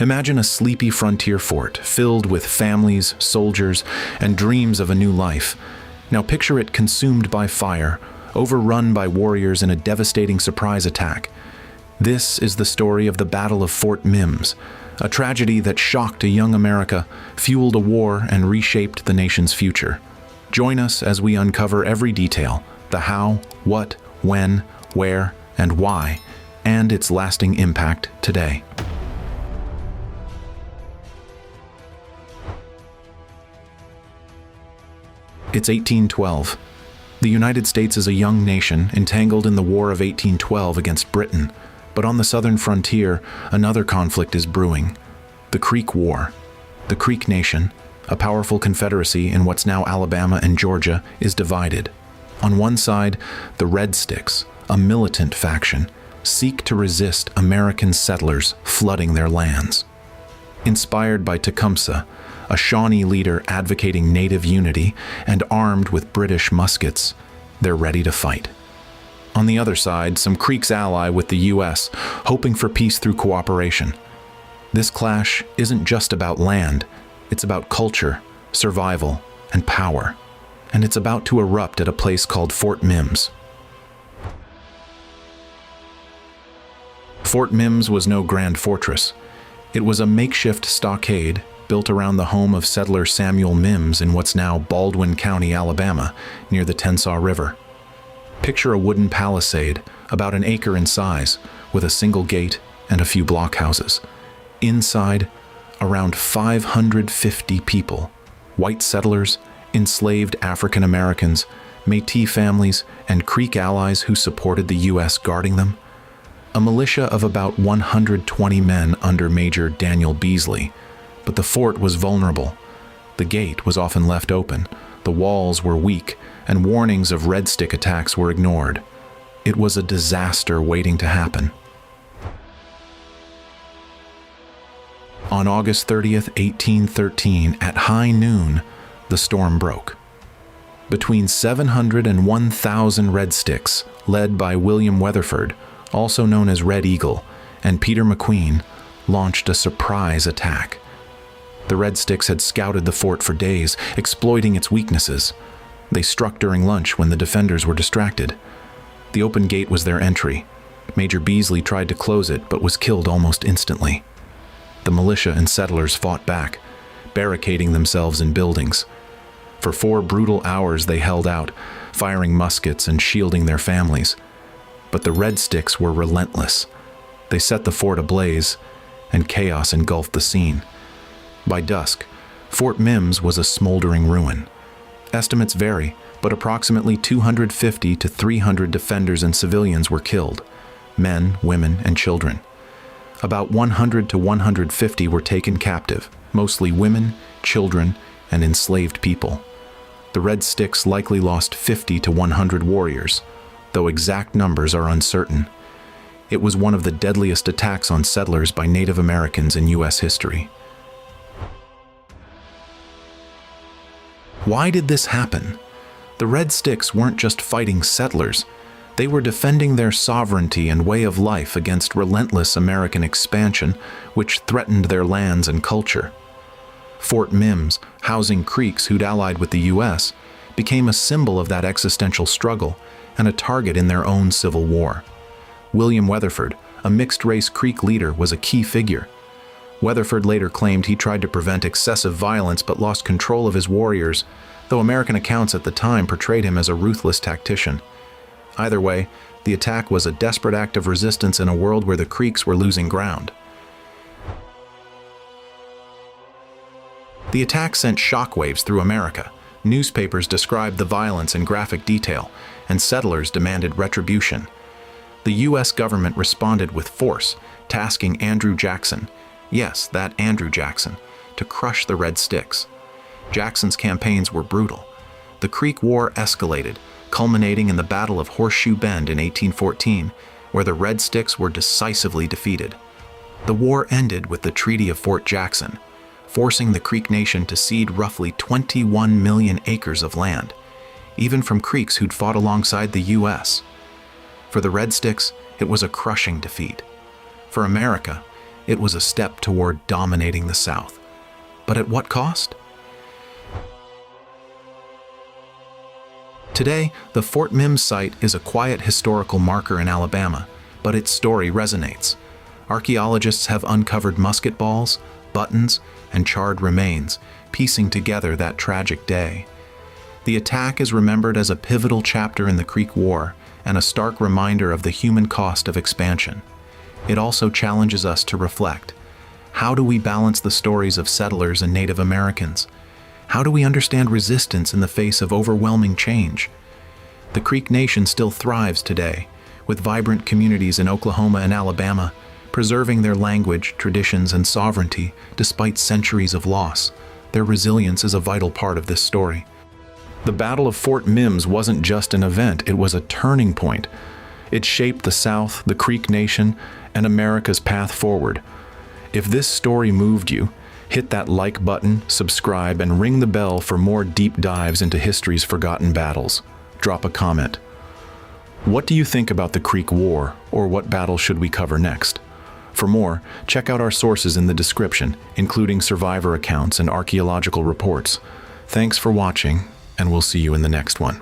Imagine a sleepy frontier fort filled with families, soldiers, and dreams of a new life. Now picture it consumed by fire, overrun by warriors in a devastating surprise attack. This is the story of the Battle of Fort Mims, a tragedy that shocked a young America, fueled a war, and reshaped the nation's future. Join us as we uncover every detail, the how, what, when, where, and why, and its lasting impact today. It's 1812. The United States is a young nation entangled in the War of 1812 against Britain, but on the southern frontier, another conflict is brewing. The Creek War. The Creek Nation, a powerful confederacy in what's now Alabama and Georgia, is divided. On one side, the Red Sticks, a militant faction, seek to resist American settlers flooding their lands. Inspired by Tecumseh, a Shawnee leader advocating native unity and armed with British muskets, they're ready to fight. On the other side, some Creeks ally with the U.S., hoping for peace through cooperation. This clash isn't just about land, it's about culture, survival, and power. And it's about to erupt at a place called Fort Mims. Fort Mims was no grand fortress. It was a makeshift stockade built around the home of settler Samuel Mims in what's now Baldwin County, Alabama, near the Tensaw River. Picture a wooden palisade, about an acre in size, with a single gate and a few blockhouses. Inside, around 550 people, white settlers, enslaved African Americans, Métis families, and Creek allies who supported the U.S. guarding them. A militia of about 120 men under Major Daniel Beasley. But the fort was vulnerable. The gate was often left open, the walls were weak, and warnings of Red Stick attacks were ignored. It was a disaster waiting to happen. On August 30th, 1813, at high noon, the storm broke. Between 700 and 1,000 Red Sticks, led by William Weatherford, also known as Red Eagle, and Peter McQueen, launched a surprise attack. The Red Sticks had scouted the fort for days, exploiting its weaknesses. They struck during lunch when the defenders were distracted. The open gate was their entry. Major Beasley tried to close it, but was killed almost instantly. The militia and settlers fought back, barricading themselves in buildings. For 4 brutal hours they held out, firing muskets and shielding their families. But the Red Sticks were relentless. They set the fort ablaze, and chaos engulfed the scene. By dusk, Fort Mims was a smoldering ruin. Estimates vary, but approximately 250 to 300 defenders and civilians were killed, men, women, and children. About 100 to 150 were taken captive, mostly women, children, and enslaved people. The Red Sticks likely lost 50 to 100 warriors, though exact numbers are uncertain. It was one of the deadliest attacks on settlers by Native Americans in U.S. history. Why did this happen? The Red Sticks weren't just fighting settlers. They were defending their sovereignty and way of life against relentless American expansion, which threatened their lands and culture. Fort Mims, housing Creeks who'd allied with the U.S., became a symbol of that existential struggle and a target in their own civil war. William Weatherford, a mixed-race Creek leader, was a key figure. Weatherford later claimed he tried to prevent excessive violence but lost control of his warriors, though American accounts at the time portrayed him as a ruthless tactician. Either way, the attack was a desperate act of resistance in a world where the Creeks were losing ground. The attack sent shockwaves through America. Newspapers described the violence in graphic detail, and settlers demanded retribution. The U.S. government responded with force, tasking Andrew Jackson, yes, that Andrew Jackson, to crush the Red Sticks. Jackson's campaigns were brutal. The Creek War escalated, culminating in the Battle of Horseshoe Bend in 1814, where the Red Sticks were decisively defeated. The war ended with the Treaty of Fort Jackson, forcing the Creek Nation to cede roughly 21 million acres of land, even from Creeks who'd fought alongside the U.S. For the Red Sticks, it was a crushing defeat. For America, It was a step toward dominating the South. But at what cost? Today, the Fort Mims site is a quiet historical marker in Alabama, but its story resonates. Archaeologists have uncovered musket balls, buttons, and charred remains, piecing together that tragic day. The attack is remembered as a pivotal chapter in the Creek War and a stark reminder of the human cost of expansion. It also challenges us to reflect. How do we balance the stories of settlers and Native Americans? How do we understand resistance in the face of overwhelming change? The Creek Nation still thrives today, with vibrant communities in Oklahoma and Alabama, preserving their language, traditions, and sovereignty despite centuries of loss. Their resilience is a vital part of this story. The Battle of Fort Mims wasn't just an event, it was a turning point. It shaped the South, the Creek Nation, and America's path forward. If this story moved you, hit that like button, subscribe, and ring the bell for more deep dives into history's forgotten battles. Drop a comment. What do you think about the Creek War, or what battle should we cover next? For more, check out our sources in the description, including survivor accounts and archaeological reports. Thanks for watching, and we'll see you in the next one.